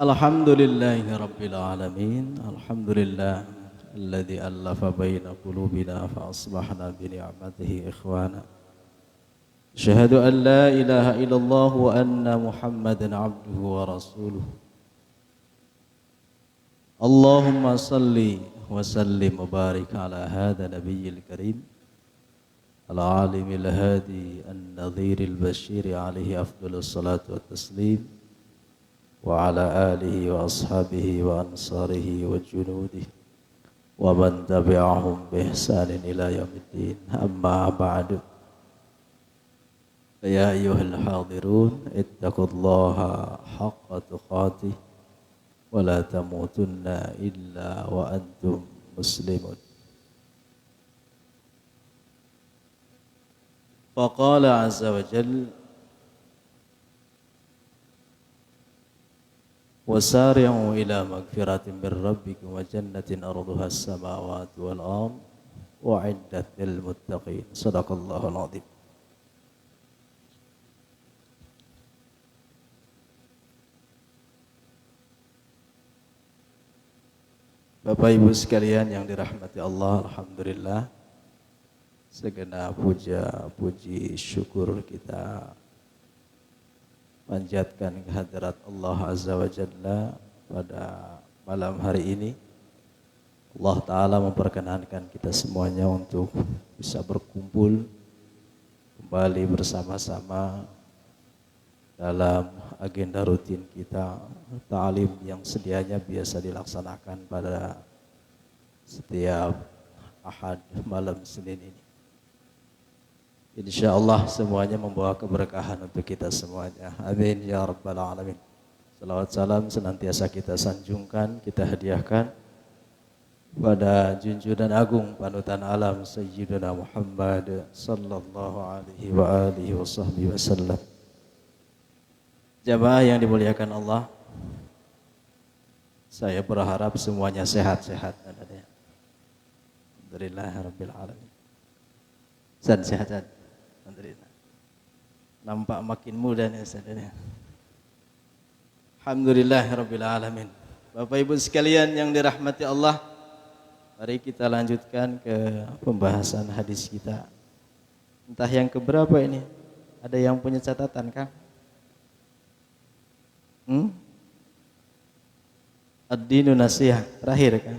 Alhamdulillahi Rabbil Alamin. Alhamdulillah alladzi allafa baina qulubina fa asbahna bi ni'matihi ikhwana. Asyhadu an la ilaha illallah wa anna Muhammadan abduhu wa rasuluh. Allahumma salli wa sallim wa barik ala hadha nabiyyil karim al-alimil hadi an-nadhiril bashir alaihi afdhalus salatu wat taslim. وعلى آله وأصحابه وأنصاره وجنوده ومن تبعهم بإحسان إلى يوم الدين أما بعد فيا أيها الحاضرون اتقوا الله حق تقاته ولا تموتن إلا وأنتم مسلمون. فقال عز وجل وسارعوا إلى مغفرة من ربكم وجنة أرضها السماوات والأرض وعدت للمتقين. صدق الله العظيم. Bapak Ibu sekalian yang dirahmati Allah, alhamdulillah segenap puja puji syukur kita panjatkan kehadirat Allah Azza wa Jalla pada malam hari ini. Allah Ta'ala memperkenankan kita semuanya untuk bisa berkumpul kembali bersama-sama dalam agenda rutin kita, ta'lim yang sedianya biasa dilaksanakan pada setiap Ahad malam Senin ini. InsyaAllah semuanya membawa keberkahan untuk kita semuanya. Amin ya rabbal alamin. Salawat salam senantiasa kita sanjungkan, kita hadiahkan pada junjungan agung panutan alam Sayyidina Muhammad sallallahu alaihi wa alihi wasallam. Jamaah yang dimuliakan Allah, saya berharap semuanya sehat-sehat. Alhamdulillah rabbil alamin. Sehat-sehat. Alhamdulillah. Nampak makin muda nih Ustaz. Alhamdulillah rabbil alamin. Bapak Ibu sekalian yang dirahmati Allah, mari kita lanjutkan ke pembahasan hadis kita. Entah yang keberapa ini? Ada yang punya catatan kah? Ad-dinu nasihah, terakhir kan?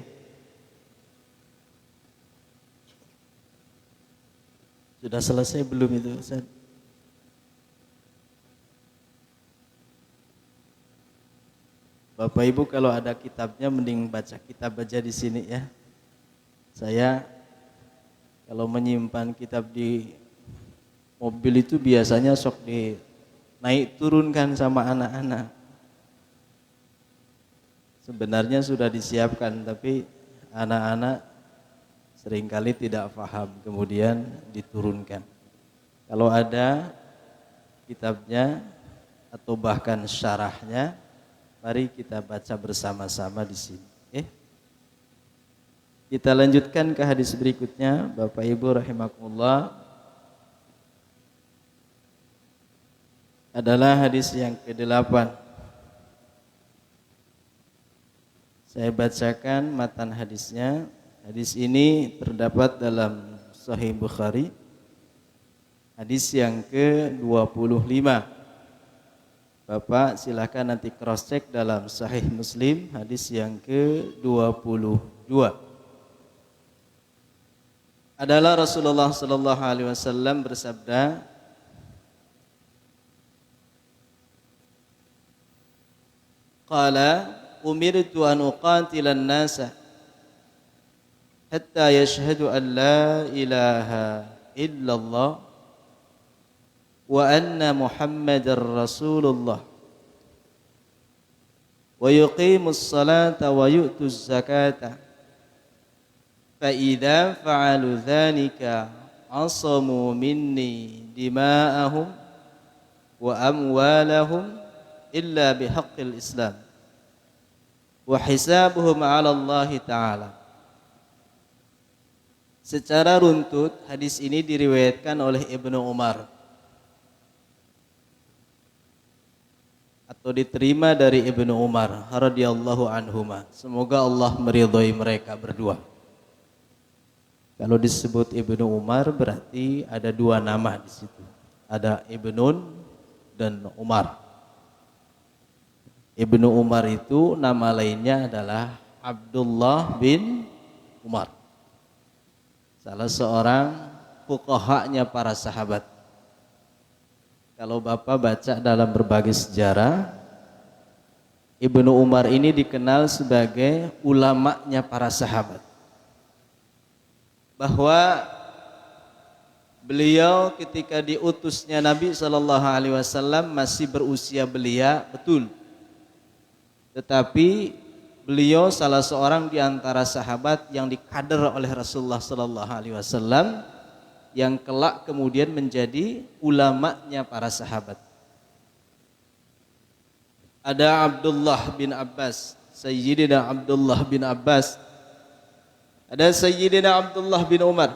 Sudah selesai belum itu Ustaz? Bapak Ibu kalau ada kitabnya mending baca kitab aja di sini ya. Saya kalau menyimpan kitab di mobil itu biasanya sok di naik turunkan sama anak-anak. Sebenarnya sudah disiapkan tapi anak-anak seringkali tidak paham, kemudian diturunkan. Kalau ada kitabnya atau bahkan syarahnya, mari kita baca bersama-sama di sini. Kita lanjutkan ke hadis berikutnya, Bapak Ibu rahimakumullah. Adalah hadis yang ke-8. Saya bacakan matan hadisnya. Hadis ini terdapat dalam Sahih Bukhari, hadis yang ke-25. Bapak silakan nanti cross check dalam Sahih Muslim, hadis yang ke-22. Adalah Rasulullah sallallahu alaihi wasallam bersabda, qala umirtu an uqatilan nasa hatta yashhadu an la ilaha illallah wa anna Muhammadar Rasulullah wa yuqimus salata wa yu'tuz zakata fa idza fa'alu dhalika asamu minni dima'ahum wa amwalahum illa bihaqqil Islam wa hisabuhum 'ala Allah Ta'ala. Secara runtut hadis ini diriwayatkan oleh Ibnu Umar atau diterima dari Ibnu Umar radhiyallahu anhuma. Semoga Allah meridhai mereka berdua. Kalau disebut Ibnu Umar berarti ada dua nama di situ. Ada Ibnun dan Umar. Ibnu Umar itu nama lainnya adalah Abdullah bin Umar. Salah seorang fuqahanya para sahabat. Kalau Bapak baca dalam berbagai sejarah, Ibnu Umar ini dikenal sebagai ulamanya para sahabat. Bahwa beliau ketika diutusnya Nabi SAW masih berusia belia, betul. Tetapi beliau salah seorang di antara sahabat yang dikader oleh Rasulullah SAW, yang kelak kemudian menjadi ulamanya para sahabat. Ada Abdullah bin Abbas, Sayyidina Abdullah bin Abbas. Ada Sayyidina Abdullah bin Umar.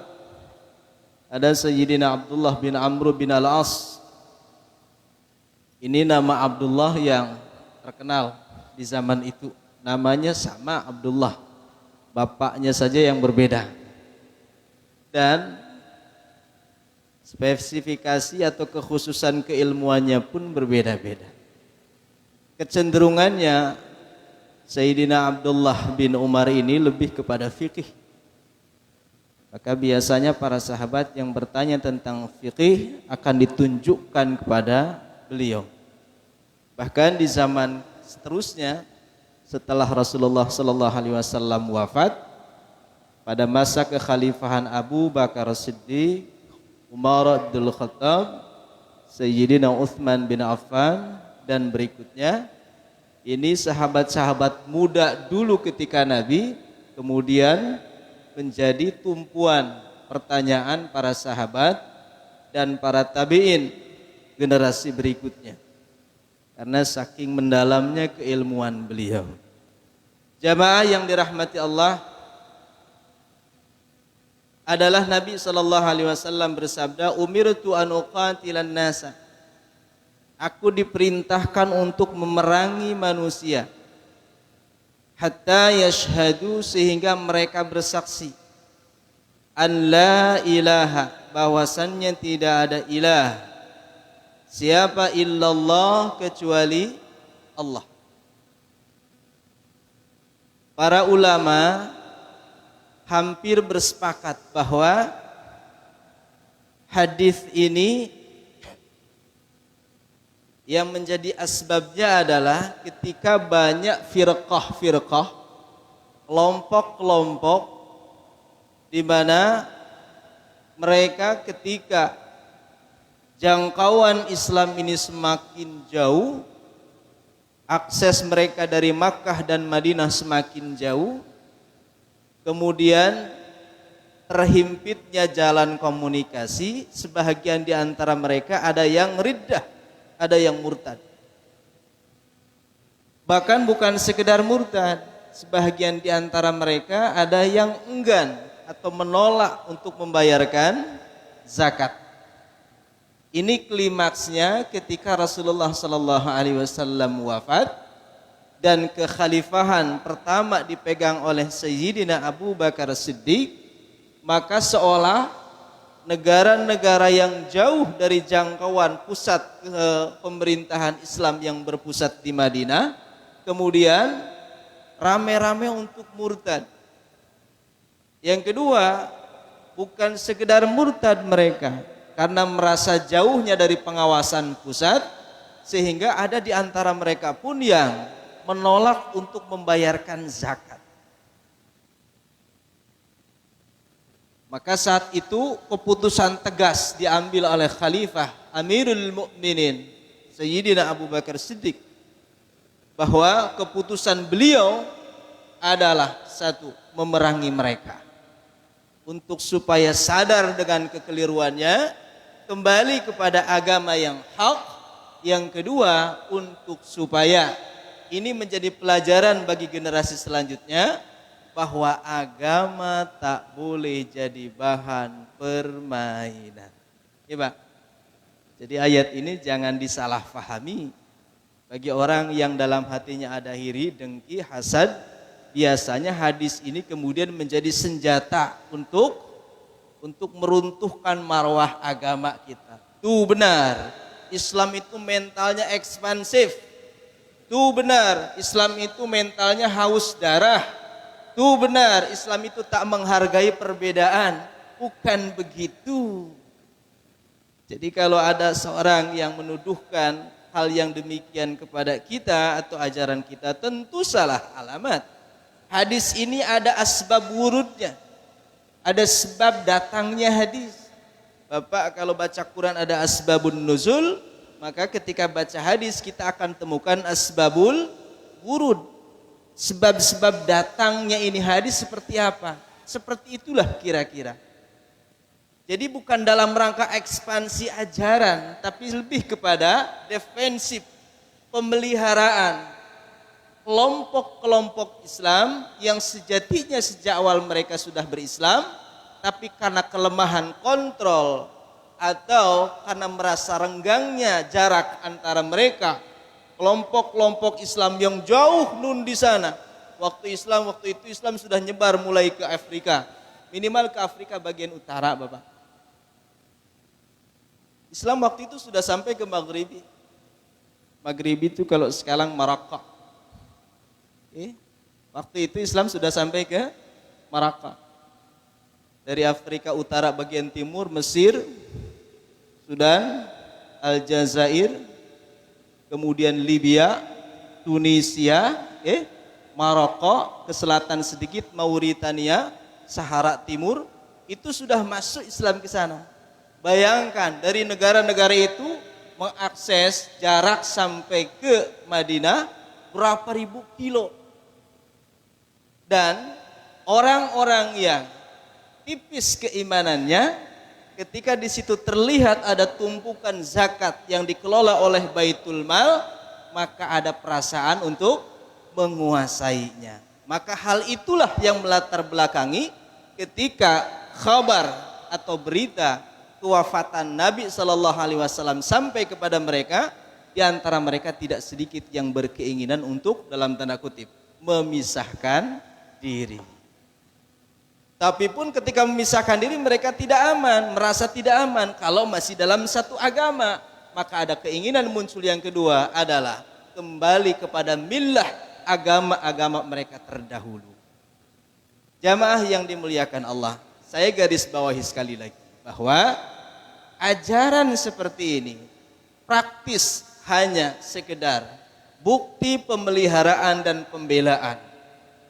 Ada Sayyidina Abdullah bin Amr bin Al-As. Ini nama Abdullah yang terkenal di zaman itu. Namanya sama Abdullah, bapaknya saja yang berbeda. Dan spesifikasi atau kekhususan keilmuannya pun berbeda-beda. Kecenderungannya Sayyidina Abdullah bin Umar ini lebih kepada fikih. Maka biasanya para sahabat yang bertanya tentang fikih akan ditunjukkan kepada beliau. Bahkan di zaman seterusnya setelah Rasulullah SAW wafat, pada masa kekhalifahan Abu Bakar Siddiq, Umar bin Khattab, Sayyidina Utsman bin Affan, dan berikutnya, ini sahabat-sahabat muda dulu ketika Nabi kemudian menjadi tumpuan pertanyaan para sahabat dan para tabi'in generasi berikutnya, karena saking mendalamnya keilmuan beliau. Jamaah yang dirahmati Allah, adalah Nabi SAW bersabda, umirtu an uqatilan nasa. Aku diperintahkan untuk memerangi manusia hatta yashhadu, sehingga mereka bersaksi an la ilaha, bahwasannya tidak ada ilah siapa illallah, kecuali Allah. Para ulama hampir bersepakat bahwa hadis ini yang menjadi asbabnya adalah ketika banyak firqah-firqah, kelompok-kelompok, di mana mereka ketika jangkauan Islam ini semakin jauh, akses mereka dari Makkah dan Madinah semakin jauh, kemudian terhimpitnya jalan komunikasi, sebahagian di antara mereka ada yang riddah, ada yang murtad. Bahkan bukan sekedar murtad, sebahagian di antara mereka ada yang enggan atau menolak untuk membayarkan zakat. Ini klimaksnya ketika Rasulullah SAW wafat dan kekhalifahan pertama dipegang oleh Sayyidina Abu Bakar Siddiq, maka seolah negara-negara yang jauh dari jangkauan pusat pemerintahan Islam yang berpusat di Madinah kemudian rame-rame untuk murtad. Yang kedua, bukan sekedar murtad mereka karena merasa jauhnya dari pengawasan pusat, sehingga ada di antara mereka pun yang menolak untuk membayarkan zakat. Maka saat itu keputusan tegas diambil oleh Khalifah Amirul Mukminin Sayyidina Abu Bakar Siddiq, bahwa keputusan beliau adalah satu, memerangi mereka untuk supaya sadar dengan kekeliruannya, kembali kepada agama yang hak. Yang kedua, untuk supaya ini menjadi pelajaran bagi generasi selanjutnya, bahwa agama tak boleh jadi bahan permainan. Ya Pak. Jadi ayat ini jangan disalahfahami. Bagi orang yang dalam hatinya ada iri, dengki, hasad, biasanya hadis ini kemudian menjadi senjata untuk meruntuhkan marwah agama kita. Tuh benar, Islam itu mentalnya ekspansif. Tuh benar, Islam itu mentalnya haus darah. Tuh benar, Islam itu tak menghargai perbedaan. Bukan begitu. Jadi kalau ada seorang yang menuduhkan hal yang demikian kepada kita atau ajaran kita, tentu salah alamat. Hadis ini ada asbab wurudnya, ada sebab datangnya hadis. Bapak kalau baca Quran ada asbabun nuzul, maka ketika baca hadis kita akan temukan asbabul wurud. Sebab-sebab datangnya ini hadis seperti apa? Seperti itulah kira-kira. Jadi bukan dalam rangka ekspansi ajaran, tapi lebih kepada defensif, pemeliharaan kelompok-kelompok Islam yang sejatinya sejak awal mereka sudah berislam, tapi karena kelemahan kontrol atau karena merasa renggangnya jarak antara mereka, kelompok-kelompok Islam yang jauh nun di sana. Waktu itu Islam sudah nyebar mulai ke Afrika, minimal ke Afrika bagian utara, Bapak. Islam waktu itu sudah sampai ke Maghribi. Maghribi itu kalau sekarang Maroko. Waktu itu Islam sudah sampai ke Maroko. Dari Afrika Utara bagian timur, Mesir, Sudan, Aljazair, kemudian Libya, Tunisia, Maroko, ke selatan sedikit Mauritania, Sahara Timur, itu sudah masuk Islam ke sana. Bayangkan dari negara-negara itu mengakses jarak sampai ke Madinah berapa ribu kilo. Dan orang-orang yang tipis keimanannya, ketika di situ terlihat ada tumpukan zakat yang dikelola oleh Baitul Mal, maka ada perasaan untuk menguasainya. Maka hal itulah yang melatar belakangi ketika khabar atau berita kewafatan Nabi Shallallahu Alaihi Wasallam sampai kepada mereka, di antara mereka tidak sedikit yang berkeinginan untuk dalam tanda kutip memisahkan diri. Tapi pun ketika memisahkan diri mereka tidak aman, merasa tidak aman kalau masih dalam satu agama. Maka ada keinginan muncul yang kedua adalah kembali kepada millah agama-agama mereka terdahulu. Jamaah yang dimuliakan Allah, saya garis bawahi sekali lagi bahwa ajaran seperti ini praktis hanya sekedar bukti pemeliharaan dan pembelaan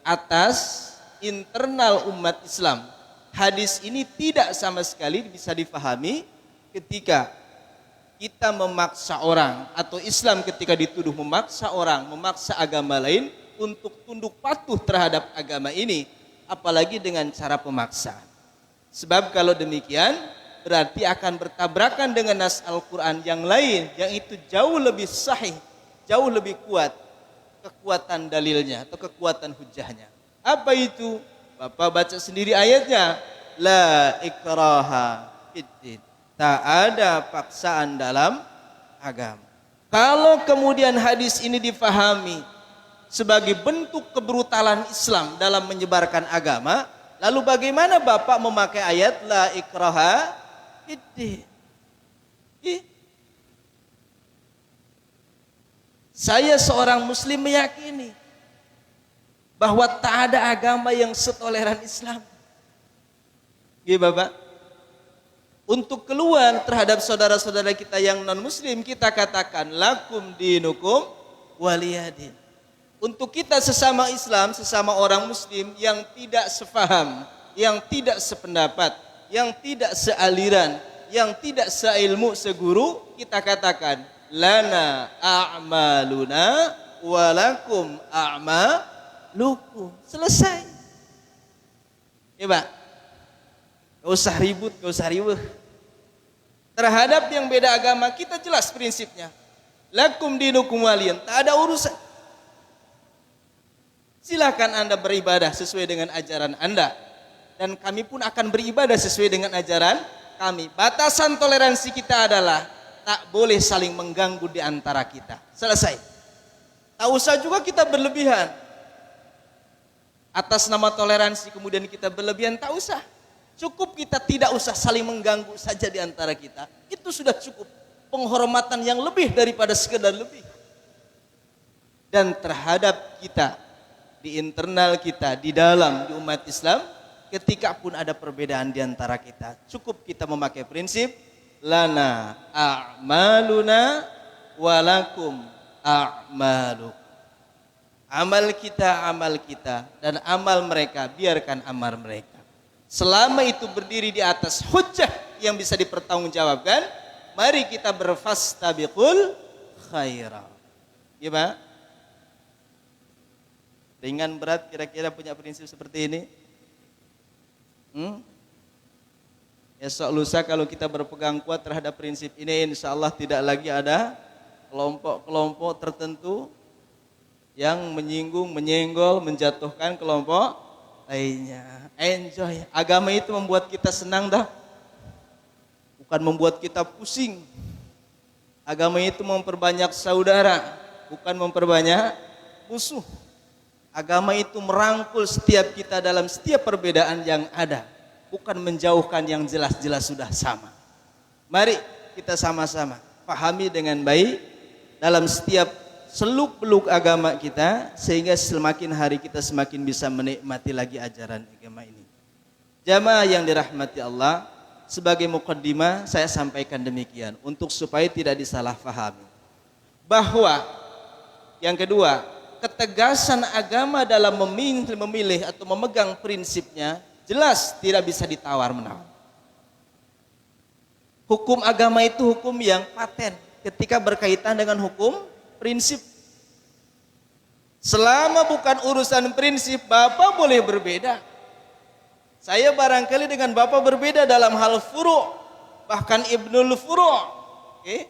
atas internal umat Islam. Hadis ini tidak sama sekali bisa difahami ketika kita memaksa orang, atau Islam ketika dituduh memaksa orang, memaksa agama lain untuk tunduk patuh terhadap agama ini, apalagi dengan cara pemaksaan. Sebab kalau demikian berarti akan bertabrakan dengan nas Al-Quran yang lain, yang itu jauh lebih sahih, jauh lebih kuat kekuatan dalilnya atau kekuatan hujahnya. Apa itu? Bapak baca sendiri ayatnya. La ikraha fiddin. Tak ada paksaan dalam agama. Kalau kemudian hadis ini difahami sebagai bentuk kebrutalan Islam dalam menyebarkan agama, lalu bagaimana Bapak memakai ayat la ikraha fiddin? Saya seorang muslim meyakini bahwa tak ada agama yang setoleran Islam. Iya Bapak. Untuk keluar terhadap saudara-saudara kita yang non muslim, kita katakan lakum dinukum waliyadin. Untuk kita sesama Islam, sesama orang muslim yang tidak sefaham, yang tidak sependapat, yang tidak sealiran, yang tidak seilmu, seguru, kita katakan lana a'maluna walakum a'malukum. Selesai. Ya Pak, gak usah ribut, gak usah riweuh. Terhadap yang beda agama kita jelas prinsipnya. Lakum dinukum waliyan, tak ada urusan. Silakan Anda beribadah sesuai dengan ajaran Anda, dan kami pun akan beribadah sesuai dengan ajaran kami. Batasan toleransi kita adalah tak boleh saling mengganggu di antara kita. Selesai. Tak usah juga kita berlebihan. Atas nama toleransi kemudian kita berlebihan, tak usah. Cukup kita tidak usah saling mengganggu saja di antara kita. Itu sudah cukup. Penghormatan yang lebih daripada sekedar lebih. Dan terhadap kita, di internal kita, di dalam, di umat Islam, ketika pun ada perbedaan di antara kita, cukup kita memakai prinsip lana a'maluna walakum a'malukum. Amal kita dan amal mereka, biarkan amal mereka. Selama itu berdiri di atas hujjah yang bisa dipertanggungjawabkan, mari kita berfastabiqul khairat. Ya, Pak? Ringan berat kira-kira punya prinsip seperti ini? Esok lusa kalau kita berpegang kuat terhadap prinsip ini, insya Allah tidak lagi ada kelompok-kelompok tertentu yang menyinggung, menyenggol, menjatuhkan kelompok lainnya. Enjoy. Agama itu membuat kita senang dah, bukan membuat kita pusing. Agama itu memperbanyak saudara, bukan memperbanyak musuh. Agama itu merangkul setiap kita dalam setiap perbedaan yang ada, bukan menjauhkan yang jelas-jelas sudah sama. Mari kita sama-sama pahami dengan baik dalam setiap seluk-beluk agama kita, sehingga semakin hari kita semakin bisa menikmati lagi ajaran agama ini. Jamaah yang dirahmati Allah, sebagai muqaddimah saya sampaikan demikian untuk supaya tidak disalahfahami. Bahwa yang kedua, ketegasan agama dalam memilih atau memegang prinsipnya jelas tidak bisa ditawar-menawar. Hukum agama itu hukum yang paten ketika berkaitan dengan hukum prinsip. Selama bukan urusan prinsip, Bapak boleh berbeda. Saya barangkali dengan Bapak berbeda dalam hal furu', bahkan ibnul furu'. Okay?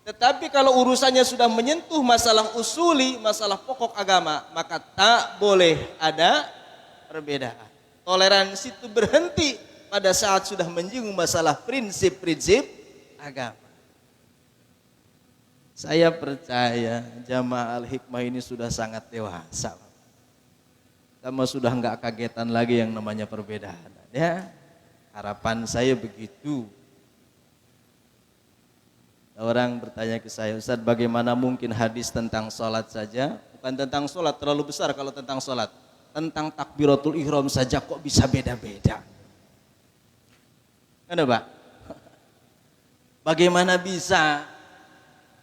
Tetapi kalau urusannya sudah menyentuh masalah usuli, masalah pokok agama, maka tak boleh ada perbedaan. Toleransi itu berhenti pada saat sudah menyinggung masalah prinsip-prinsip agama. Saya percaya jamaah Al-Hikmah ini sudah sangat dewasa. Sama sudah enggak kagetan lagi yang namanya perbedaan. Ya, harapan saya begitu. Orang bertanya ke saya, Ustaz, bagaimana mungkin hadis tentang sholat saja, bukan tentang sholat, terlalu besar kalau tentang sholat, tentang takbiratul ihram saja kok bisa beda-beda? Kenapa? Bagaimana bisa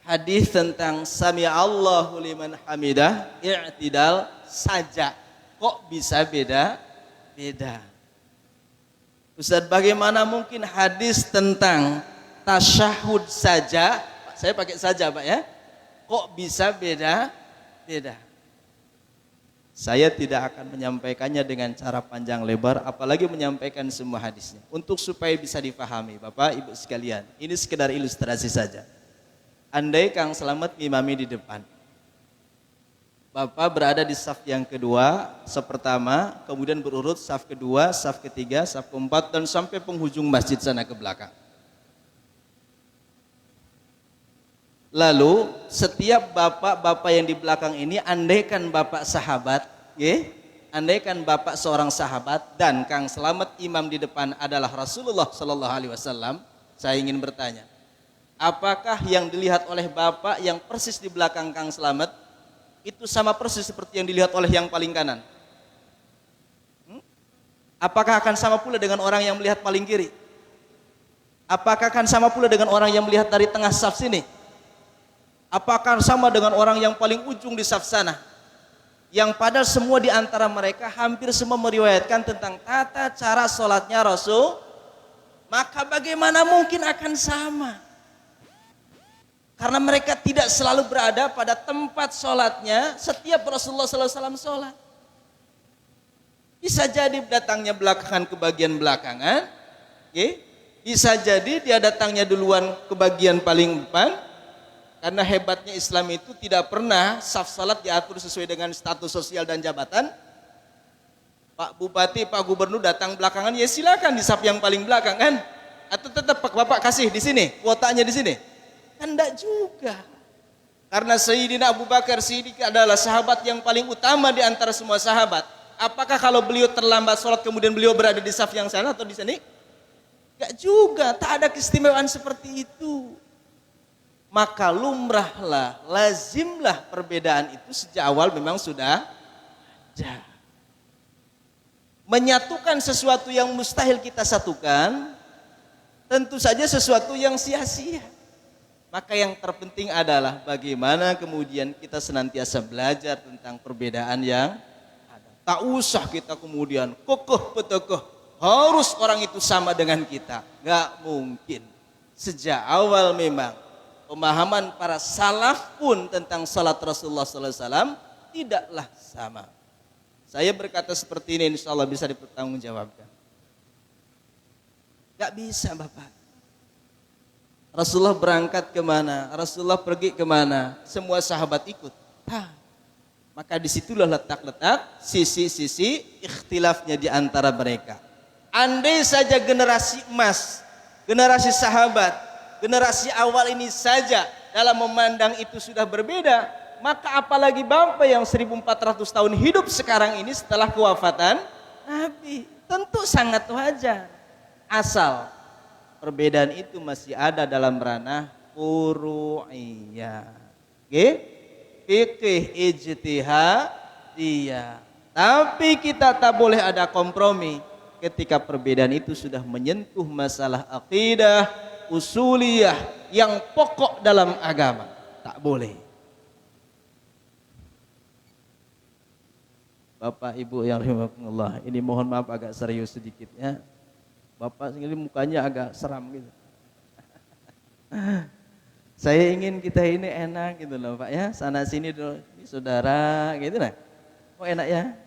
hadis tentang sami Allahu liman hamidah i'tidal saja kok bisa beda-beda? Ustaz, bagaimana mungkin hadis tentang tasyahud saja, saya pakai saja Pak ya, kok bisa beda-beda? Saya tidak akan menyampaikannya dengan cara panjang lebar, apalagi menyampaikan semua hadisnya, untuk supaya bisa difahami Bapak Ibu sekalian. Ini sekedar ilustrasi saja. Andai Kang Selamat ngimami di depan, Bapak berada di saf yang kedua, saf pertama, kemudian berurut saf kedua, saf ketiga, saf keempat, dan sampai penghujung masjid sana ke belakang. Lalu setiap bapak-bapak yang di belakang ini, andaikan bapak sahabat, andaikan bapak seorang sahabat dan Kang Selamat imam di depan adalah Rasulullah Sallallahu Alaihi Wasallam, saya ingin bertanya, apakah yang dilihat oleh bapak yang persis di belakang Kang Selamat itu sama persis seperti yang dilihat oleh yang paling kanan? Apakah akan sama pula dengan orang yang melihat paling kiri? Apakah akan sama pula dengan orang yang melihat dari tengah saf sini? Apakah sama dengan orang yang paling ujung di saf sana? Yang padahal semua di antara mereka hampir semua meriwayatkan tentang tata cara sholatnya Rasul. Maka bagaimana mungkin akan sama? Karena mereka tidak selalu berada pada tempat sholatnya setiap Rasulullah SAW sholat. Bisa jadi datangnya belakangan ke bagian belakangan, bisa jadi dia datangnya duluan ke bagian paling depan. Karena hebatnya Islam itu tidak pernah saf salat diatur sesuai dengan status sosial dan jabatan. Pak Bupati, Pak Gubernur datang belakangan, ya silakan di saf yang paling belakang kan? Atau tetap Bapak kasih di sini, kuotanya di sini? Kan enggak juga. Karena Sayyidina Abu Bakar Siddiq adalah sahabat yang paling utama di antara semua sahabat. Apakah kalau beliau terlambat sholat kemudian beliau berada di saf yang sana atau di sini? Enggak juga, tak ada keistimewaan seperti itu. Maka lumrahlah, lazimlah perbedaan itu sejak awal memang sudah ada. Menyatukan sesuatu yang mustahil kita satukan, tentu saja sesuatu yang sia-sia. Maka yang terpenting adalah bagaimana kemudian kita senantiasa belajar tentang perbedaan yang ada. Tak usah kita kemudian kokoh harus orang itu sama dengan kita. Gak mungkin. Sejak awal memang pemahaman para salaf pun tentang salat Rasulullah SAW tidaklah sama. Saya berkata seperti ini, insya Allah bisa dipertanggungjawabkan. Gak bisa Bapak. Rasulullah berangkat kemana, Rasulullah pergi kemana, semua sahabat ikut. Maka disitulah letak-letak sisi-sisi ikhtilafnya di antara mereka. Andai saja generasi emas, generasi sahabat, generasi awal ini saja dalam memandang itu sudah berbeda, maka apalagi Bapak yang 1400 tahun hidup sekarang ini setelah kewafatan Nabi. Tentu sangat wajar. Asal perbedaan itu masih ada dalam ranah furu'iyah. Oke? Fikih ijtihadiyah. Tapi kita tak boleh ada kompromi ketika perbedaan itu sudah menyentuh masalah akidah, usuliyah yang pokok dalam agama. Tak boleh. Bapak Ibu yang rahimakumullah, ini mohon maaf agak serius sedikitnya. Bapak sendiri mukanya agak seram gitu. Saya ingin kita ini enak gitu loh Pak ya. Sana sini dulu, ini saudara gitu nah. Oh enak ya,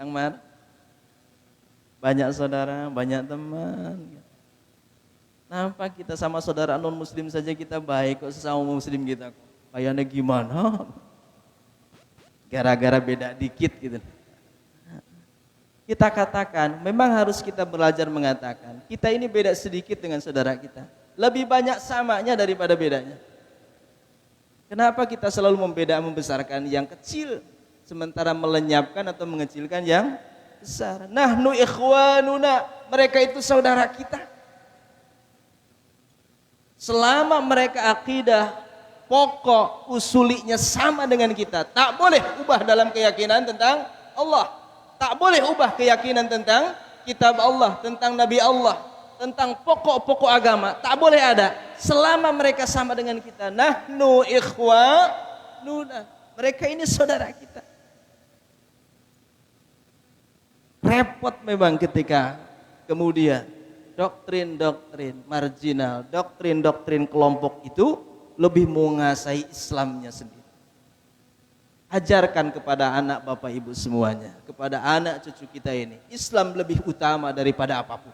Kang Mar. Banyak saudara, banyak teman. Nampak kita sama saudara non muslim saja kita baik, kok sesama muslim kita kok kayaknya gimana? Gara-gara beda dikit gitu. Kita katakan, memang harus kita belajar mengatakan, kita ini beda sedikit dengan saudara kita. Lebih banyak samanya daripada bedanya. Kenapa kita selalu membesarkan yang kecil, sementara melenyapkan atau mengecilkan yang besar? Nahnu ikhwanuna, mereka itu saudara kita. Selama mereka akidah, pokok, usulinya sama dengan kita, tak boleh ubah dalam keyakinan tentang Allah. Tak boleh ubah keyakinan tentang kitab Allah, tentang Nabi Allah, tentang pokok-pokok agama. Tak boleh ada selama mereka sama dengan kita. Nahnu ikhwanuna. Mereka ini saudara kita. Repot memang ketika kemudian doktrin-doktrin marginal, doktrin-doktrin kelompok itu lebih menguasai Islamnya sendiri. Ajarkan kepada anak Bapak Ibu semuanya, kepada anak cucu kita ini, Islam lebih utama daripada apapun.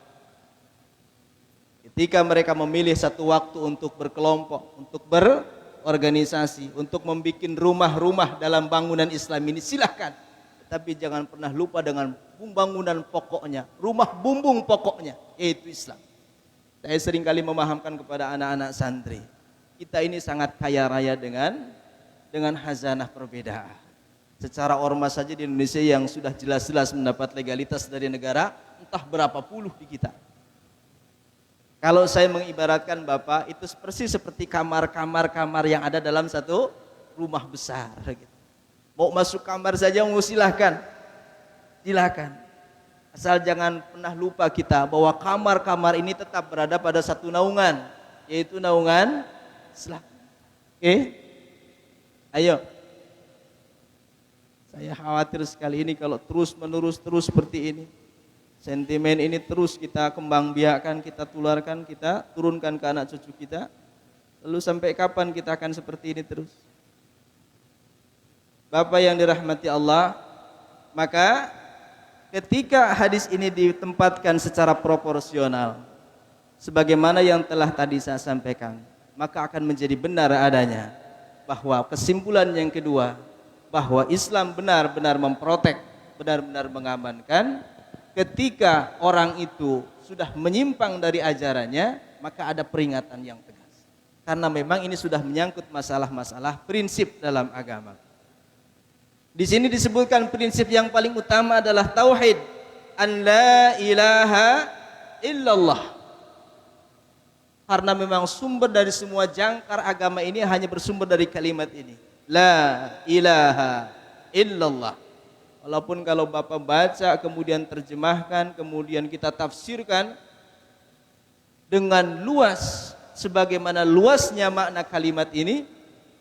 Ketika mereka memilih satu waktu untuk berkelompok, untuk berorganisasi, untuk membuat rumah-rumah dalam bangunan Islam ini, silahkan. Tetapi jangan pernah lupa dengan bangunan pokoknya, rumah bumbung pokoknya, yaitu Islam. Saya seringkali memahamkan kepada anak-anak santri, kita ini sangat kaya raya dengan khazanah perbedaan. Secara ormas saja di Indonesia yang sudah jelas-jelas mendapat legalitas dari negara, entah berapa puluh di kita. Kalau saya mengibaratkan Bapak, itu persis seperti kamar-kamar yang ada dalam satu rumah besar. Mau masuk kamar saja mau silakan. Asal jangan pernah lupa kita bahwa kamar-kamar ini tetap berada pada satu naungan, yaitu naungan Islam. Oke? Ayo, saya khawatir sekali ini kalau terus seperti ini. Sentimen ini terus kita kembang biakkan, kita tularkan, kita turunkan ke anak cucu kita. Lalu sampai kapan kita akan seperti ini terus? Bapak yang dirahmati Allah, maka ketika hadis ini ditempatkan secara proporsional, sebagaimana yang telah tadi saya sampaikan, maka akan menjadi benar adanya. Bahwa kesimpulan yang kedua, bahwa Islam benar-benar memprotek, benar-benar mengamankan. Ketika orang itu sudah menyimpang dari ajarannya, maka ada peringatan yang tegas. Karena memang ini sudah menyangkut masalah-masalah prinsip dalam agama. Di sini disebutkan prinsip yang paling utama adalah tauhid, an la ilaha illallah. Karena memang sumber dari semua jangkar agama ini hanya bersumber dari kalimat ini, la ilaha illallah. Walaupun kalau Bapak baca kemudian terjemahkan, kemudian kita tafsirkan dengan luas, sebagaimana luasnya makna kalimat ini,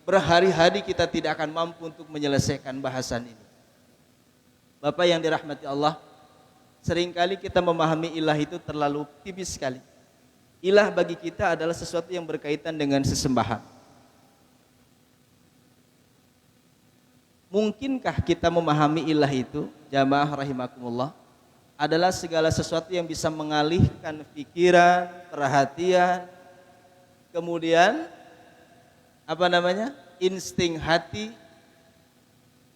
berhari-hari kita tidak akan mampu untuk menyelesaikan bahasan ini. Bapak yang dirahmati Allah, seringkali kita memahami ilah itu terlalu tipis sekali. Ilah bagi kita adalah sesuatu yang berkaitan dengan sesembahan. Mungkinkah kita memahami ilah itu, jamaah rahimakumullah, adalah segala sesuatu yang bisa mengalihkan pikiran, perhatian, kemudian insting hati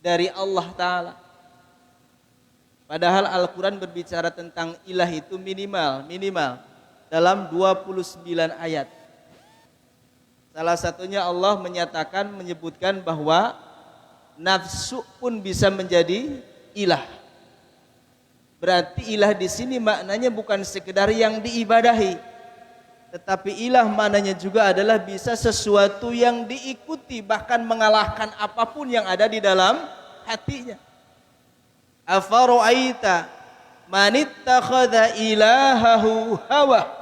dari Allah Ta'ala. Padahal Al-Quran berbicara tentang ilah itu minimal dalam 29 ayat. Salah satunya Allah menyebutkan bahwa nafsu pun bisa menjadi ilah. Berarti ilah di sini maknanya bukan sekedar yang diibadahi, tetapi ilah maknanya juga adalah bisa sesuatu yang diikuti, bahkan mengalahkan apapun yang ada di dalam hatinya. Afara'aita manittakhadha ilahahu hawa.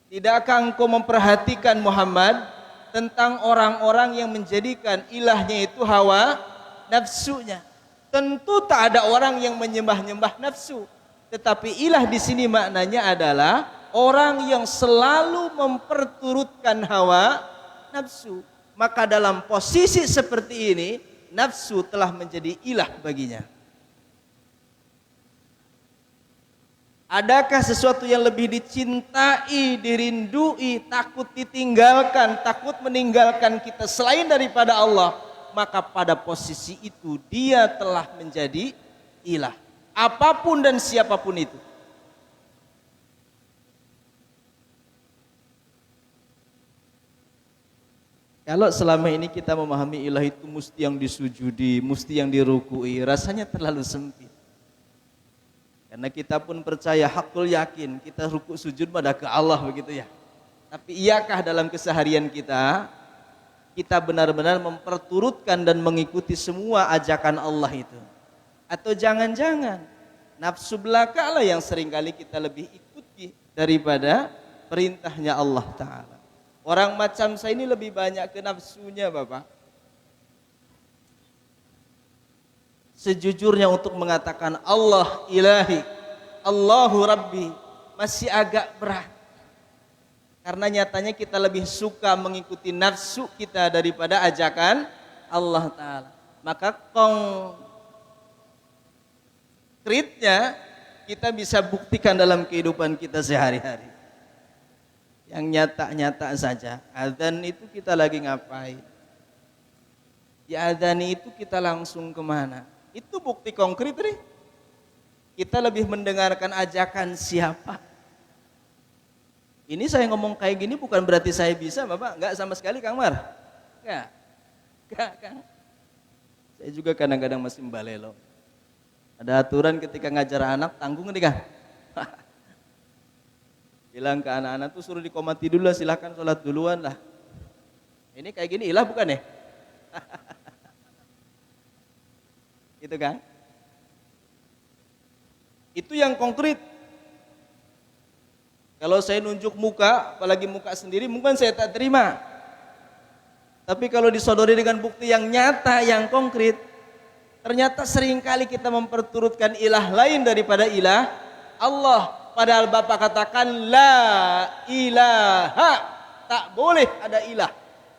Tidakkah engkau memperhatikan Muhammad tentang orang-orang yang menjadikan ilahnya itu hawa nafsunya? Tentu tak ada orang yang menyembah-nyembah nafsu, tetapi ilah di sini maknanya adalah orang yang selalu memperturutkan hawa nafsu. Maka dalam posisi seperti ini, nafsu telah menjadi ilah baginya. Adakah sesuatu yang lebih dicintai, dirindui, takut ditinggalkan, takut meninggalkan kita selain daripada Allah? Maka pada posisi itu dia telah menjadi ilah. Apapun dan siapapun itu. Kalau selama ini kita memahami ilah itu mesti yang disujudi, mesti yang dirukui, rasanya terlalu sempit. Karena kita pun percaya, hakul yakin, kita ruku sujud pada ke Allah begitu ya. Tapi iyakah dalam keseharian kita benar-benar memperturutkan dan mengikuti semua ajakan Allah itu? Atau jangan-jangan nafsu belaka lah yang seringkali kita lebih ikuti daripada perintahnya Allah Ta'ala. Orang macam saya ini lebih banyak ke nafsunya Bapak. Sejujurnya untuk mengatakan Allah ilahi, Allahu Rabbi masih agak berat. Karena nyatanya kita lebih suka mengikuti nafsu kita daripada ajakan Allah Ta'ala. Maka konkretnya kita bisa buktikan dalam kehidupan kita sehari-hari. Yang nyata-nyata saja, adzan itu kita lagi ngapain? Di adzan itu kita langsung kemana? Itu bukti konkret nih. Kita lebih mendengarkan ajakan siapa? Ini saya ngomong kayak gini bukan berarti saya bisa Bapak, enggak sama sekali Kang Mar. Enggak Kang. Saya juga kadang-kadang masih mbalelo. Ada aturan ketika ngajar anak, tanggung nih Kang. Bilang ke anak-anak tuh suruh dikomati dulu lah, silahkan sholat duluan lah. Ini kayak gini ilah bukan ya? Gitu kan? Itu yang konkret. Kalau saya nunjuk muka, apalagi muka sendiri, mungkin saya tak terima. Tapi kalau disodori dengan bukti yang nyata, yang konkret, ternyata seringkali kita memperturutkan ilah lain daripada ilah Allah. Padahal Bapak katakan la ilaha, tak boleh ada ilah,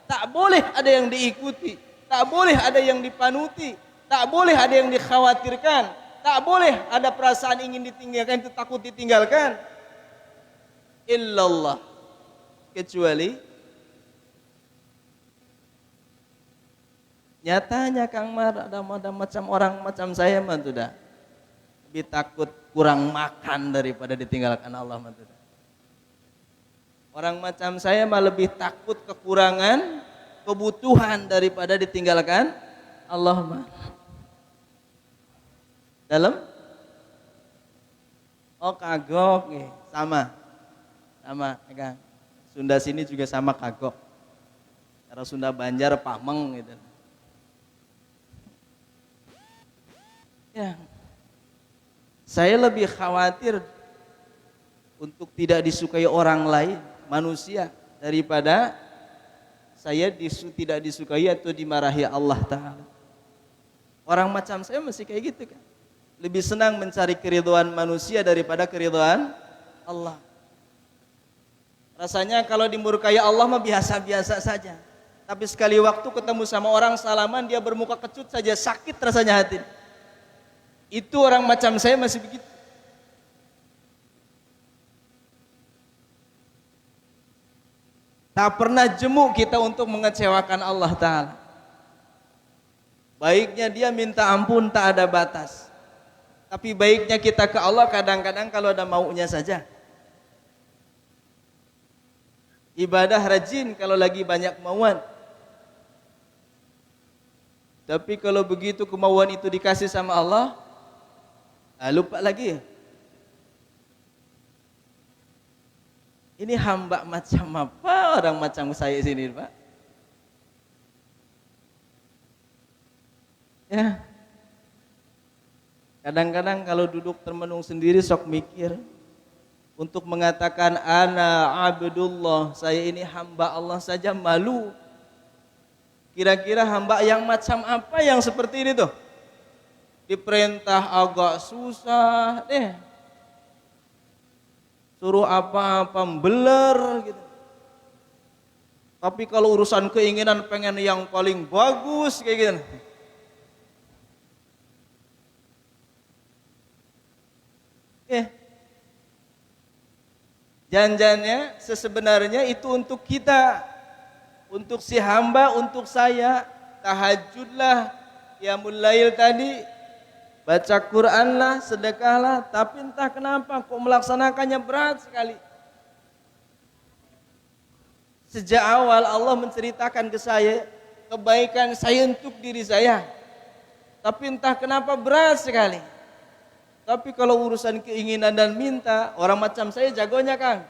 tak boleh ada yang diikuti, tak boleh ada yang dipanuti, tak boleh ada yang dikhawatirkan, tak boleh ada perasaan ingin ditinggalkan, itu takut ditinggalkan. Illallah, kecuali nyatanya Kang Mar ada macam orang macam saya mah sudah lebih takut kurang makan daripada ditinggalkan Allah mah sudah. Orang macam saya mah lebih takut kekurangan kebutuhan daripada ditinggalkan Allah mah. Dalam? Oh kagok nih, sama, ya Kang. Sunda sini juga sama kagok. Cara Sunda Banjar pameng gitu. Ya, saya lebih khawatir untuk tidak disukai orang lain, manusia, daripada saya tidak disukai atau dimarahi Allah Ta'ala. Orang macam saya masih kayak gitu kan. Lebih senang mencari keridhaan manusia daripada keridhaan Allah. Rasanya kalau dimurkai Allah mah biasa-biasa saja. Tapi sekali waktu ketemu sama orang salaman, dia bermuka kecut saja, sakit rasanya hati. Itu orang macam saya masih begitu. Tak pernah jemu kita untuk mengecewakan Allah Ta'ala. Baiknya dia minta ampun tak ada batas. Tapi baiknya kita ke Allah kadang-kadang kalau ada maunya saja. Ibadah rajin kalau lagi banyak kemauan. Tapi kalau begitu kemauan itu dikasih sama Allah, lupa lagi. Ini hamba macam apa orang macam saya sini, Pak? Ya. Kadang-kadang kalau duduk termenung sendiri sok mikir. Untuk mengatakan ana abdullah, saya ini hamba Allah saja malu. Kira-kira hamba yang macam apa yang seperti ini tuh? Diperintah agak susah deh. Suruh apa-apa beler gitu. Tapi kalau urusan keinginan pengen yang paling bagus kayak gitu. Janjiannya sebenarnya itu untuk kita. Untuk si hamba, untuk saya. Tahajudlah, qiyamul lail tadi, baca Quran lah, sedekahlah. Tapi entah kenapa kok melaksanakannya berat sekali. Sejak awal Allah menceritakan ke saya kebaikan saya untuk diri saya. Tapi entah kenapa berat sekali. Tapi kalau urusan keinginan dan minta, orang macam saya jagonya Kang.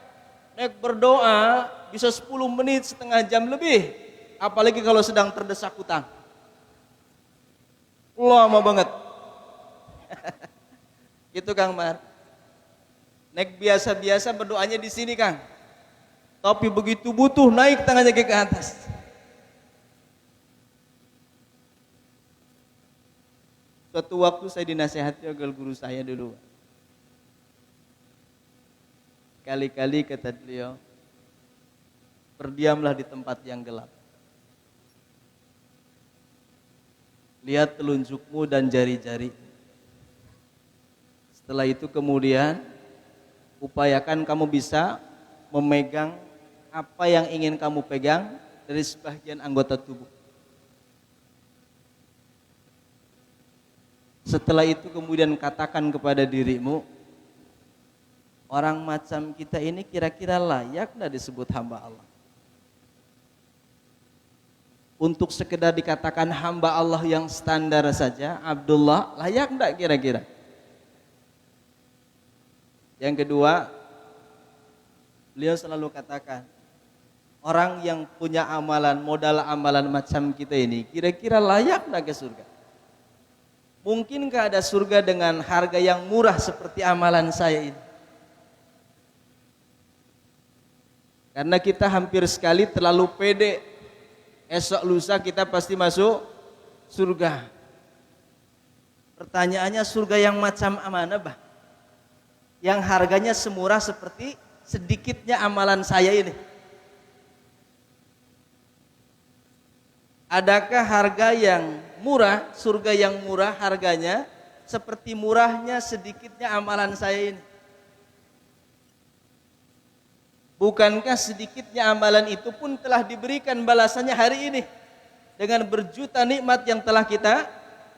Nek berdoa bisa 10 menit, setengah jam lebih. Apalagi kalau sedang terdesak hutang. Lama banget. Gitu Kang Mar. Nek biasa-biasa berdoanya di sini Kang. Tapi begitu butuh naik tangannya ke atas. Suatu waktu saya dinasihati oleh guru saya dulu. Kali-kali kata beliau, berdiamlah di tempat yang gelap. Lihat telunjukmu dan jari-jari. Setelah itu kemudian upayakan kamu bisa memegang apa yang ingin kamu pegang dari sebagian anggota tubuh. Setelah itu kemudian katakan kepada dirimu, orang macam kita ini kira-kira layak tidak disebut hamba Allah? Untuk sekedar dikatakan hamba Allah yang standar saja, Abdullah, layak tidak kira-kira? Yang kedua, beliau selalu katakan, orang yang punya amalan, modal amalan macam kita ini, kira-kira layak tidak ke surga? Mungkinkah ada surga dengan harga yang murah seperti amalan saya ini? Karena kita hampir sekali terlalu pede. Esok lusa kita pasti masuk surga. Pertanyaannya surga yang macam mana, Bah? Yang harganya semurah seperti sedikitnya amalan saya ini. Adakah harga yang murah, surga yang murah harganya seperti murahnya sedikitnya amalan saya ini? Bukankah sedikitnya amalan itu pun telah diberikan balasannya hari ini dengan berjuta nikmat yang telah kita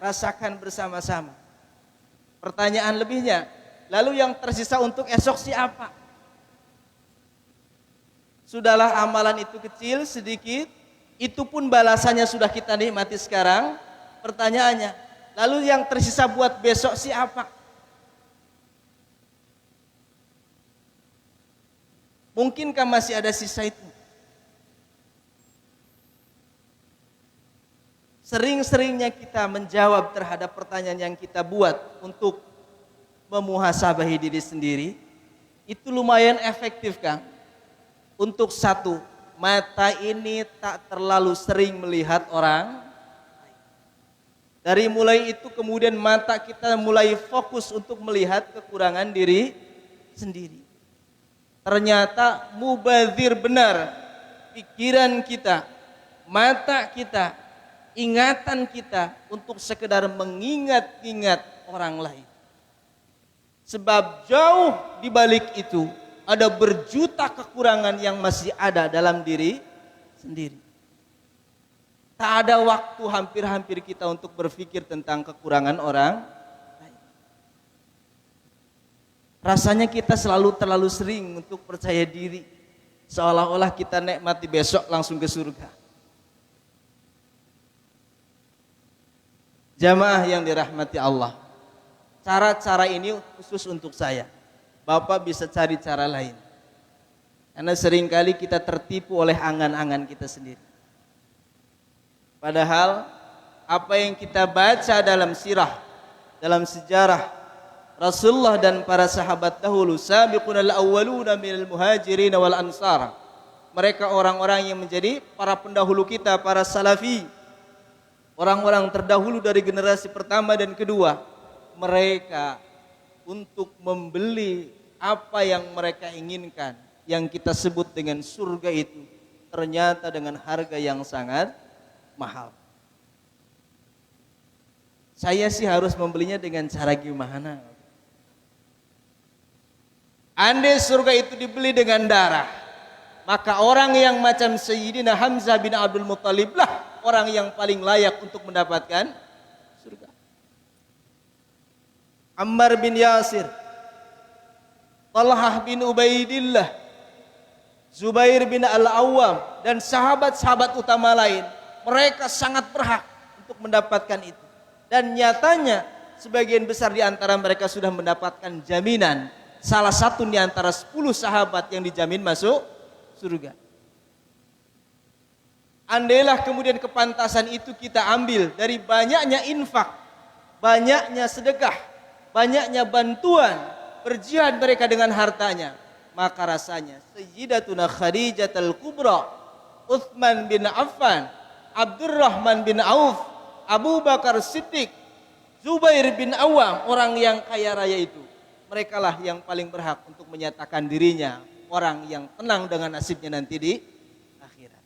rasakan bersama-sama? Pertanyaan lebihnya, lalu yang tersisa untuk esok siapa? Sudahlah amalan itu kecil, sedikit, itu pun balasannya sudah kita nikmati sekarang. Pertanyaannya, lalu yang tersisa buat besok siapa? Mungkinkah masih ada sisa itu? Sering-seringnya kita menjawab terhadap pertanyaan yang kita buat untuk memuhasabahi diri sendiri, itu lumayan efektif, Kang. Untuk satu, mata ini tak terlalu sering melihat orang. Dari mulai itu kemudian mata kita mulai fokus untuk melihat kekurangan diri sendiri. Ternyata mubazir benar pikiran kita, mata kita, ingatan kita untuk sekedar mengingat-ingat orang lain. Sebab jauh di balik itu ada berjuta kekurangan yang masih ada dalam diri sendiri. Tak ada waktu hampir-hampir kita untuk berpikir tentang kekurangan orang lain. Rasanya kita selalu terlalu sering untuk percaya diri, seolah-olah kita nikmati besok langsung ke surga. Jamaah yang dirahmati Allah, cara-cara ini khusus untuk saya. Bapak bisa cari cara lain. Karena seringkali kita tertipu oleh angan-angan kita sendiri. Padahal apa yang kita baca dalam sirah, dalam sejarah Rasulullah dan para sahabat dahulu, sabiqunal awwaluna minal muhajirin wal ansar. Mereka orang-orang yang menjadi para pendahulu kita, para salafi. Orang-orang terdahulu dari generasi pertama dan kedua. Mereka untuk membeli apa yang mereka inginkan, yang kita sebut dengan surga itu, ternyata dengan harga yang sangat mahal. Saya sih harus membelinya dengan cara gimana? Andai surga itu dibeli dengan darah, maka orang yang macam Sayyidina Hamzah bin Abdul Muttalib lah orang yang paling layak untuk mendapatkan surga. Ammar bin Yasir, Talhah bin Ubaidillah, Zubair bin Al-Awwam, dan sahabat-sahabat utama lain, mereka sangat berhak untuk mendapatkan itu. Dan nyatanya sebagian besar di antara mereka sudah mendapatkan jaminan. Salah satu di antara 10 sahabat yang dijamin masuk surga. Andailah kemudian kepantasan itu kita ambil dari banyaknya infak, banyaknya sedekah, banyaknya bantuan, berjihad mereka dengan hartanya, maka rasanya Sayyidatuna Khadijah al-Kubra, Uthman bin Affan, Abdurrahman bin Auf, Abu Bakar Siddiq, Zubair bin Awam, orang yang kaya raya itu, merekalah yang paling berhak untuk menyatakan dirinya orang yang tenang dengan nasibnya nanti di akhirat.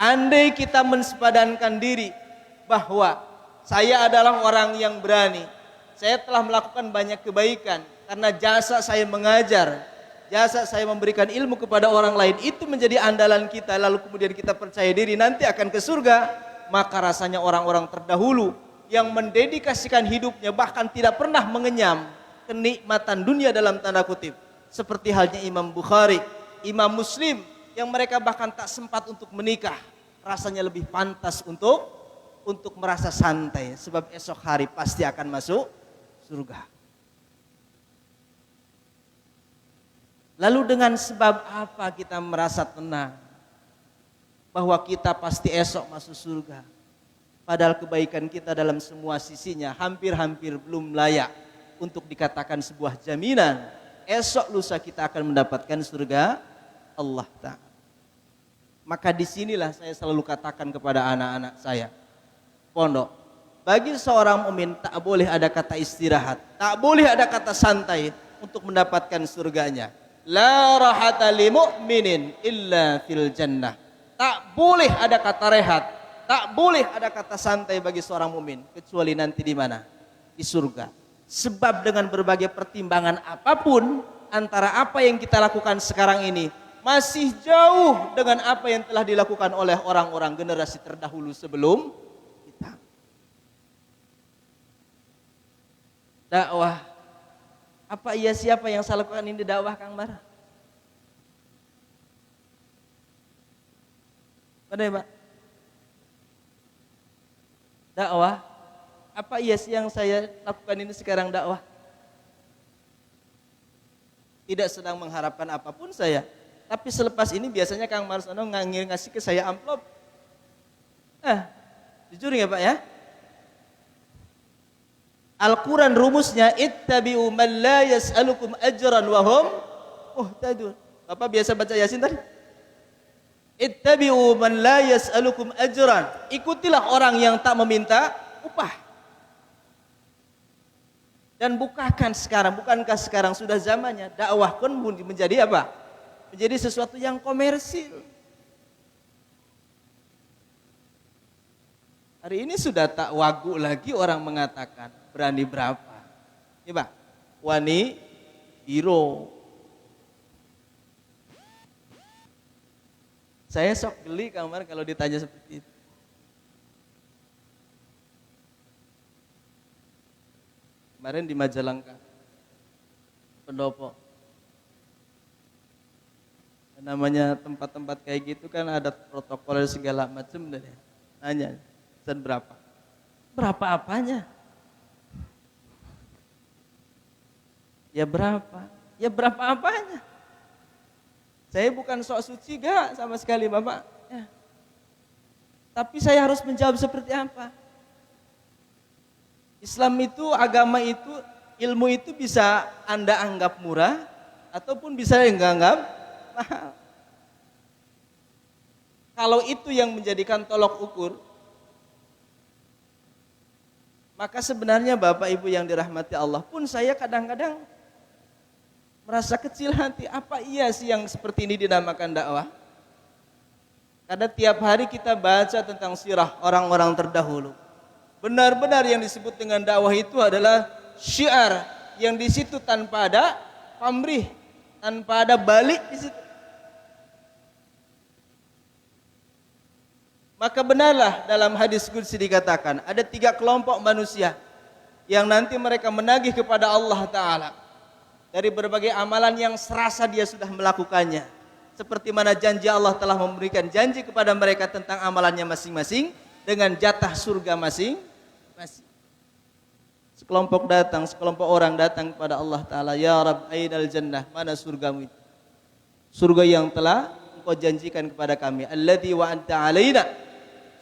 Andai kita mensepadankan diri bahwa saya adalah orang yang berani, saya telah melakukan banyak kebaikan karena jasa saya mengajar, jasa saya memberikan ilmu kepada orang lain, itu menjadi andalan kita, lalu kemudian kita percaya diri nanti akan ke surga, maka rasanya orang-orang terdahulu yang mendedikasikan hidupnya bahkan tidak pernah mengenyam kenikmatan dunia dalam tanda kutip, seperti halnya Imam Bukhari, Imam Muslim, yang mereka bahkan tak sempat untuk menikah, rasanya lebih pantas untuk merasa santai, sebab esok hari pasti akan masuk surga. Lalu dengan sebab apa kita merasa tenang bahwa kita pasti esok masuk surga, padahal kebaikan kita dalam semua sisinya hampir-hampir belum layak untuk dikatakan sebuah jaminan esok lusa kita akan mendapatkan surga Allah Ta'ala. Maka disinilah saya selalu katakan kepada anak-anak saya, pondok, bagi seorang mukmin tak boleh ada kata istirahat, tak boleh ada kata santai untuk mendapatkan surganya. La rahata li mu'minin illa fil jannah. Tak boleh ada kata rehat, tak boleh ada kata santai bagi seorang mukmin kecuali nanti di mana? Di surga. Sebab dengan berbagai pertimbangan apapun, antara apa yang kita lakukan sekarang ini masih jauh dengan apa yang telah dilakukan oleh orang-orang generasi terdahulu sebelum kita. Dakwah. Apa iya siapa yang saya lakukan ini dakwah, Kang Mar? Mana ya Pak? Dakwah. Apa iya sih yang saya lakukan ini sekarang dakwah? Tidak sedang mengharapkan apapun saya. Tapi selepas ini biasanya Kang Marsono ngasih ke saya amplop. Jujur ya Pak ya. Al-Quran rumusnya ittabi'u man la yas'alukum ajran wa hum muhtadun. Bapak biasa baca Yasin tadi? Ittabi'u man la yas'alukum ajran. Ikutilah orang yang tak meminta upah. Dan bukankah sekarang sudah zamannya dakwah pun menjadi apa? Menjadi sesuatu yang komersil. Hari ini sudah tak wagu lagi orang mengatakan berani berapa. Ya Pak, wani biro. Saya sok geli kamar kalau ditanya seperti itu. Kemarin di Majalengka, pendopo. Namanya tempat-tempat kayak gitu kan ada protokol segala macam deh. Nanya, dan berapa? Berapa apanya? Ya berapa? Ya berapa apanya? Saya bukan sok suci gak sama sekali Bapak. Ya. Tapi saya harus menjawab seperti apa? Islam itu, agama itu, ilmu itu bisa Anda anggap murah ataupun bisa enggak anggap mahal. Kalau itu yang menjadikan tolok ukur, maka sebenarnya Bapak Ibu yang dirahmati Allah pun saya kadang-kadang merasa kecil hati. Apa iya sih yang seperti ini dinamakan dakwah? Karena tiap hari kita baca tentang sirah orang-orang terdahulu. Benar-benar yang disebut dengan dakwah itu adalah syiar yang di situ tanpa ada pamrih, tanpa ada balik di situ. Maka benarlah dalam hadis qudsi dikatakan ada 3 kelompok manusia yang nanti mereka menagih kepada Allah Ta'ala dari berbagai amalan yang serasa dia sudah melakukannya. Seperti mana janji Allah telah memberikan janji kepada mereka tentang amalannya masing-masing dengan jatah surga masing-masing. Sekelompok orang datang kepada Allah Ta'ala, ya Rabb, ainal jannah, mana surgamu itu? Surga yang telah engkau janjikan kepada kami. Alladzi wa'adta alaina,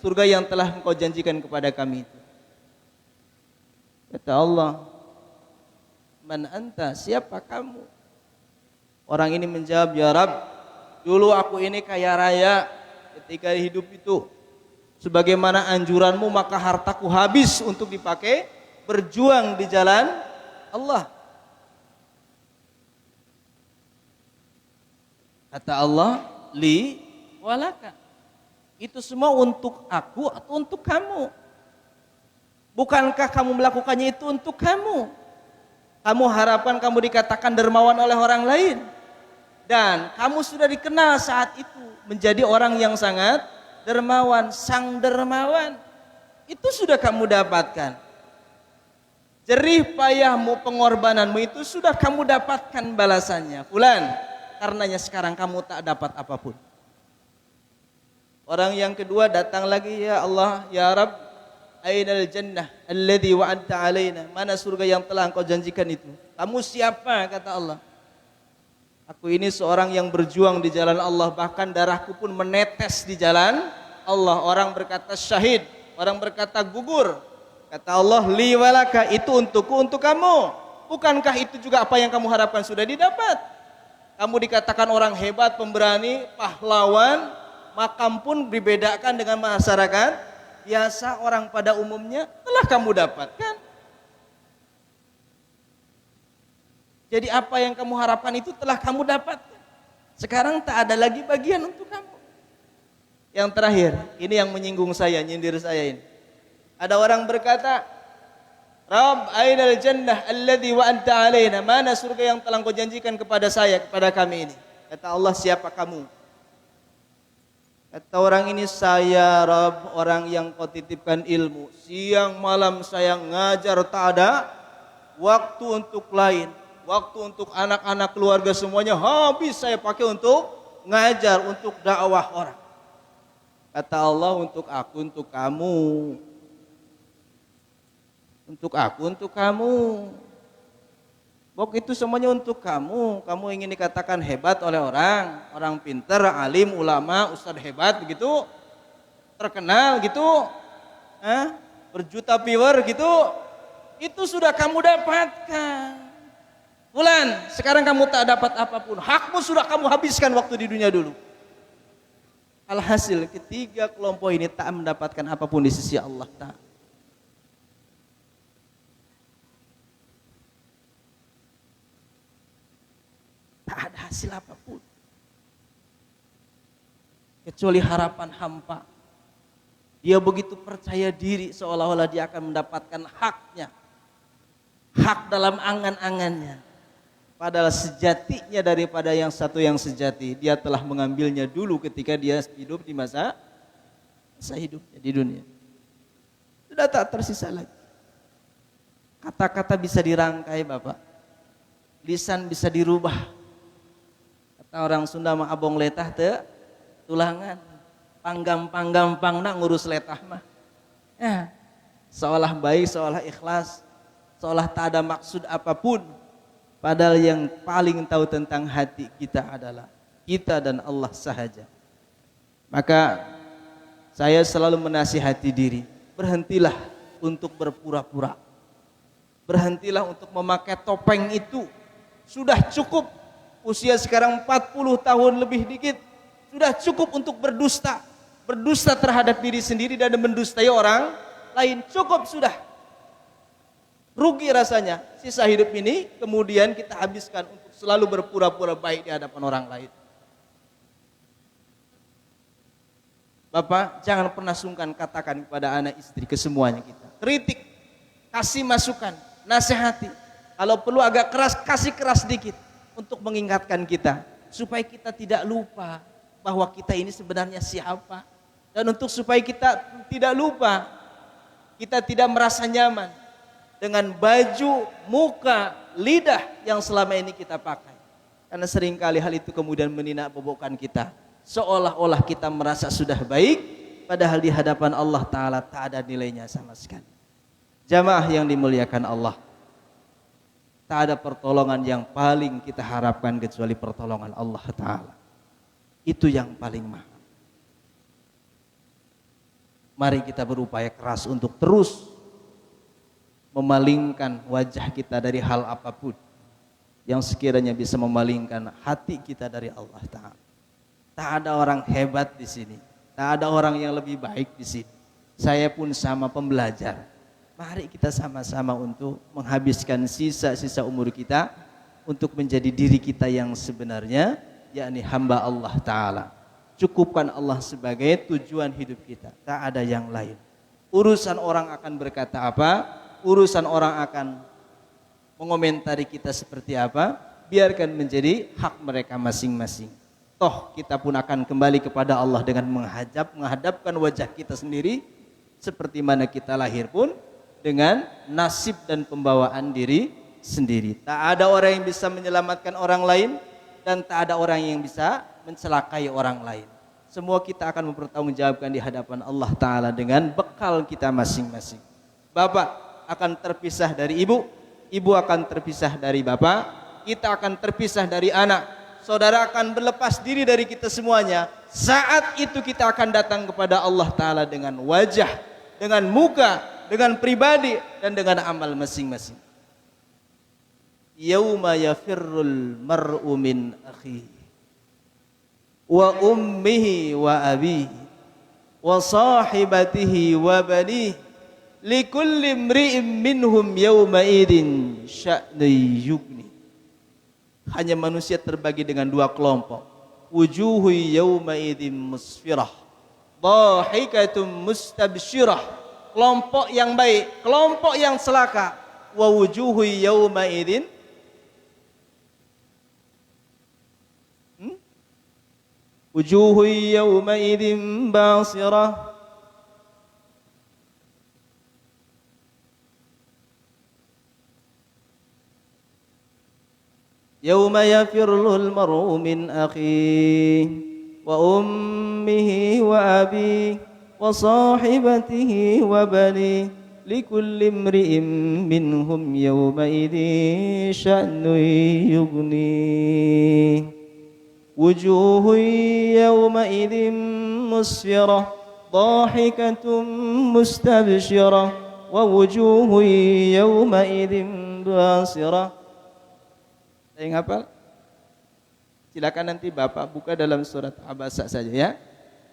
surga yang telah engkau janjikan kepada kami itu. Kata Allah, man anta, siapa kamu? Orang ini menjawab, ya Rabb, dulu aku ini kaya raya ketika hidup itu. Sebagaimana anjuranmu maka hartaku habis untuk dipakai berjuang di jalan Allah. Kata Allah, li walaka. Itu semua untuk aku atau untuk kamu? Bukankah kamu melakukannya itu untuk kamu? Kamu harapkan kamu dikatakan dermawan oleh orang lain. Dan kamu sudah dikenal saat itu menjadi orang yang sangat dermawan, sang dermawan. Itu sudah kamu dapatkan. Jerih payahmu, pengorbananmu itu sudah kamu dapatkan balasannya. Fulan, karenanya sekarang kamu tak dapat apapun. Orang yang kedua datang lagi, ya Allah, ya Rabb, ainal jannah alladzi wa'adta alaina, mana surga yang telah engkau janjikan itu? Kamu siapa? Kata Allah. Aku ini seorang yang berjuang di jalan Allah, bahkan darahku pun menetes di jalan Allah. Orang berkata syahid, orang berkata gugur. Kata Allah, li walaka, itu untukku, untuk kamu. Bukankah itu juga apa yang kamu harapkan sudah didapat? Kamu dikatakan orang hebat, pemberani, pahlawan, makam pun dibedakan dengan masyarakat biasa, orang pada umumnya, telah kamu dapatkan. Jadi apa yang kamu harapkan itu telah kamu dapatkan. Sekarang tak ada lagi bagian untuk kamu. Yang terakhir, ini yang menyinggung saya, nyindir saya ini. Ada orang berkata, Rabb, ainal jannah alladzi wa'adta alaina, mana surga yang telah kau janjikan kepada saya, kepada kami ini? Kata Allah, siapa kamu? Kata orang ini, saya Rabb, orang yang kau titipkan ilmu. Siang malam saya ngajar, tak ada waktu untuk lain. Waktu untuk anak-anak keluarga semuanya habis saya pakai untuk ngajar, untuk dakwah orang. Kata Allah, untuk aku, untuk kamu. Untuk aku, untuk kamu. Bok itu semuanya untuk kamu. Kamu ingin dikatakan hebat oleh orang, orang pintar, alim, ulama, ustadz hebat begitu, terkenal gitu, berjuta viewer gitu, itu sudah kamu dapatkan. Fulan, sekarang kamu tak dapat apapun, hakmu sudah kamu habiskan waktu di dunia dulu. Alhasil ketiga kelompok ini tak mendapatkan apapun di sisi Allah Ta'ala. Tak ada hasil apapun kecuali harapan hampa. Dia begitu percaya diri seolah-olah dia akan mendapatkan haknya, hak dalam angan-angannya. Padahal sejatinya daripada yang satu yang sejati, dia telah mengambilnya dulu ketika dia hidup di masa hidupnya di dunia. Sudah tak tersisa lagi. Kata-kata bisa dirangkai Bapak, lisan bisa dirubah. Kata orang Sunda mah abong letah teu tulangan, panggam-panggam nak ngurus letah mah. Ya, seolah baik, seolah ikhlas, seolah tak ada maksud apapun. Padahal yang paling tahu tentang hati kita adalah kita dan Allah sahaja. Maka saya selalu menasihati diri, berhentilah untuk berpura-pura. Berhentilah untuk memakai topeng itu. Sudah cukup. Usia sekarang 40 tahun lebih dikit, sudah cukup untuk berdusta. Berdusta terhadap diri sendiri dan mendustai orang lain. Cukup sudah. Rugi rasanya sisa hidup ini kemudian kita habiskan untuk selalu berpura-pura baik di hadapan orang lain. Bapak jangan pernah sungkan katakan kepada anak istri, kesemuanya kita. Kritik, kasih masukan, nasihati. Kalau perlu agak keras, kasih keras sedikit. Untuk mengingatkan kita supaya kita tidak lupa bahwa kita ini sebenarnya siapa, dan untuk supaya kita tidak lupa, kita tidak merasa nyaman dengan baju, muka, lidah yang selama ini kita pakai, karena seringkali hal itu kemudian menindak-bobokkan kita seolah-olah kita merasa sudah baik, padahal di hadapan Allah Ta'ala tak ada nilainya sama sekali. Jamaah yang dimuliakan Allah, tak ada pertolongan yang paling kita harapkan kecuali pertolongan Allah Ta'ala. Itu yang paling mahal. Mari kita berupaya keras untuk terus memalingkan wajah kita dari hal apapun yang sekiranya bisa memalingkan hati kita dari Allah Ta'ala. Tak ada orang hebat di sini, tak ada orang yang lebih baik di sini. Saya pun sama pembelajar. Mari kita sama-sama untuk menghabiskan sisa-sisa umur kita untuk menjadi diri kita yang sebenarnya, yakni hamba Allah Ta'ala. Cukupkan Allah sebagai tujuan hidup kita, tak ada yang lain. Urusan orang akan berkata apa, urusan orang akan mengomentari kita seperti apa, biarkan menjadi hak mereka masing-masing. Toh kita pun akan kembali kepada Allah dengan menghadapkan wajah kita sendiri, seperti mana kita lahir pun, dengan nasib dan pembawaan diri sendiri. Tak ada orang yang bisa menyelamatkan orang lain, dan tak ada orang yang bisa mencelakai orang lain. Semua kita akan mempertanggungjawabkan di hadapan Allah Ta'ala dengan bekal kita masing-masing. Bapak akan terpisah dari ibu, ibu akan terpisah dari bapak, kita akan terpisah dari anak, saudara akan berlepas diri dari kita semuanya. Saat itu kita akan datang kepada Allah Ta'ala dengan wajah, dengan muka, dengan pribadi, dan dengan amal masing-masing. Yauma yafirrul mar'u min akhihi wa ummihi wa abihi wa sahibatihi wa banihi likulli imri'in minhum yawma idin sya'nu yughni. Hanya manusia terbagi dengan dua kelompok. Wujuhu yawma idin musfirah, dhahikatum mustabsyirah. Kelompok yang baik, kelompok yang celaka. Wa wujuhu yawma idin wujuhu yawma idin basirah. Yawma yafirrul mar'u min akhihi وأمه وأبيه وصاحبته وبنيه لكل امرئ منهم يومئذ شأن يغنيه وجوه يومئذ مسفرة ضاحكة مستبشرة ووجوه يومئذ باسرة. Saya ngapal? Silakan nanti Bapak buka dalam surat Abasa saja ya.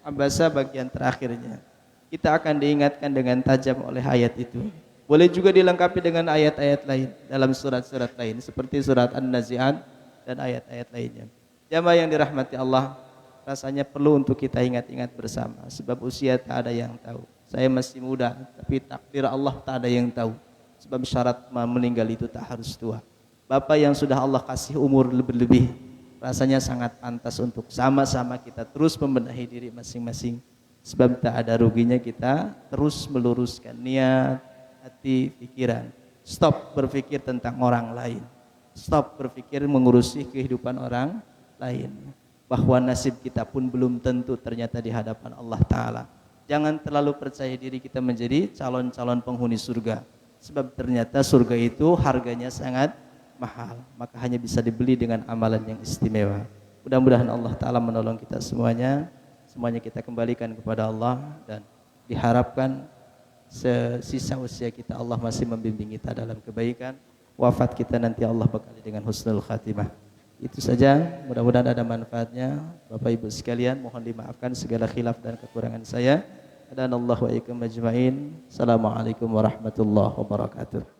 Abasa bagian terakhirnya. Kita akan diingatkan dengan tajam oleh ayat itu. Boleh juga dilengkapi dengan ayat-ayat lain dalam surat-surat lain seperti surat An-Nazi'at dan ayat-ayat lainnya. Jamaah yang dirahmati Allah, rasanya perlu untuk kita ingat-ingat bersama sebab usia tak ada yang tahu. Saya masih muda, tapi takdir Allah tak ada yang tahu. Sebab syarat meninggal itu tak harus tua. Bapak yang sudah Allah kasih umur lebih-lebih, rasanya sangat pantas untuk sama-sama kita terus membenahi diri masing-masing. Sebab tak ada ruginya kita terus meluruskan niat, hati, pikiran. Stop berpikir tentang orang lain. Stop berpikir mengurusi kehidupan orang lain. Bahwa nasib kita pun belum tentu ternyata di hadapan Allah Ta'ala. Jangan terlalu percaya diri kita menjadi calon-calon penghuni surga. Sebab ternyata surga itu harganya sangat mahal. Maka hanya bisa dibeli dengan amalan yang istimewa. Mudah-mudahan Allah Ta'ala menolong kita semuanya. Semuanya kita kembalikan kepada Allah. Dan diharapkan sesisa usia kita Allah masih membimbing kita dalam kebaikan. Wafat kita nanti Allah bekali dengan husnul khatimah. Itu saja, mudah-mudahan ada manfaatnya. Bapak Ibu sekalian, mohon dimaafkan segala khilaf dan kekurangan saya. Adanallahu wa ikum ajmain. Assalamualaikum warahmatullahi wabarakatuh.